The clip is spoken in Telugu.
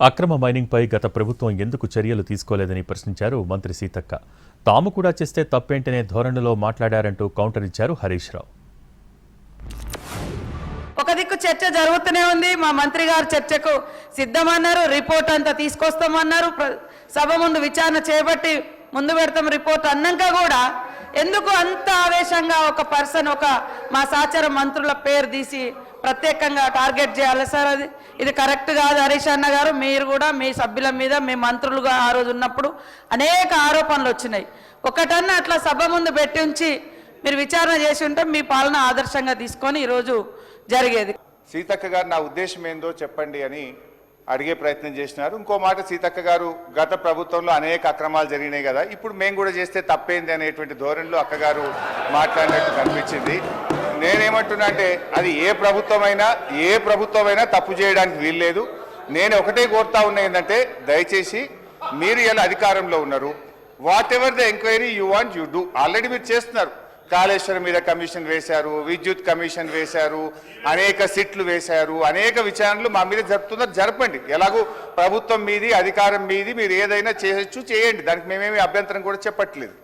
అక్రమ మైనింగ్పై గత ప్రభుత్వం ఎందుకు చర్యలు తీసుకోలేదని ప్రశ్నించారు మంత్రి సీతక్క. తాము కూడా చేస్తే తప్పేంటనే ధోరణిలో మాట్లాడారంటూ కౌంటర్ ఇచ్చారు హరీష్ రావు. ఒక దిక్కు చర్చ జరుగుతూనే ఉంది. మా మంత్రి గారు చర్చకు సిద్ధమన్నారు, రిపోర్ట్ అంతా తీసుకొస్తామన్నారు, సభ ముందు విచారణ చేపట్టి ముందు పెడతాం రిపోర్ట్ అన్నాక కూడా ఎందుకు అంత ఆవేశంగా ఒక పర్సన్ మా సహచర మంత్రుల పేరు తీసి ప్రత్యేకంగా టార్గెట్ చేయాలి సార్? ఇది కరెక్ట్ కాదు. హరీష్ అన్న గారు, మీరు కూడా మీ సభ్యుల మీద, మీ మంత్రులుగా ఆ రోజు ఉన్నప్పుడు అనేక ఆరోపణలు వచ్చినాయి. ఒకటన్నా అట్లా సభ ముందు పెట్టి ఉంచి మీరు విచారణ చేసి ఉంటే మీ పాలన ఆదర్శంగా తీసుకొని ఈరోజు జరిగేది. సీతక్క గారు నా ఉద్దేశం ఏందో చెప్పండి అని అడిగే ప్రయత్నం చేసినారు. ఇంకో మాట, సీతక్క గారు గత ప్రభుత్వంలో అనేక అక్రమాలు జరిగినాయి కదా, ఇప్పుడు మేము కూడా చేస్తే తప్పేంది అనేటువంటి ధోరణిలో అక్కగారు మాట్లాడినట్టు కనిపించింది. నేనేమంటున్నా అంటే అది ఏ ప్రభుత్వమైనా తప్పు చేయడానికి వీల్లేదు. నేను ఒకటే కోరుతా ఉన్నా ఏంటంటే, దయచేసి మీరు ఇలా అధికారంలో ఉన్నారు, what ever the enquiry you want you do. Already మీరు చేస్తున్నారు. కాళేశ్వరం మీద కమిషన్ వేశారు, విద్యుత్ కమిషన్ వేశారు, అనేక సిట్లు వేశారు, అనేక విచారణలు మా మీద జరుపుతున్నారు. జరపండి. ఎలాగూ ప్రభుత్వం మీది, అధికారం మీది, మీరు ఏదైనా చేయొచ్చు, చేయండి. దానికి మేమేమి అభ్యంతరం కూడా చెప్పట్లేదు.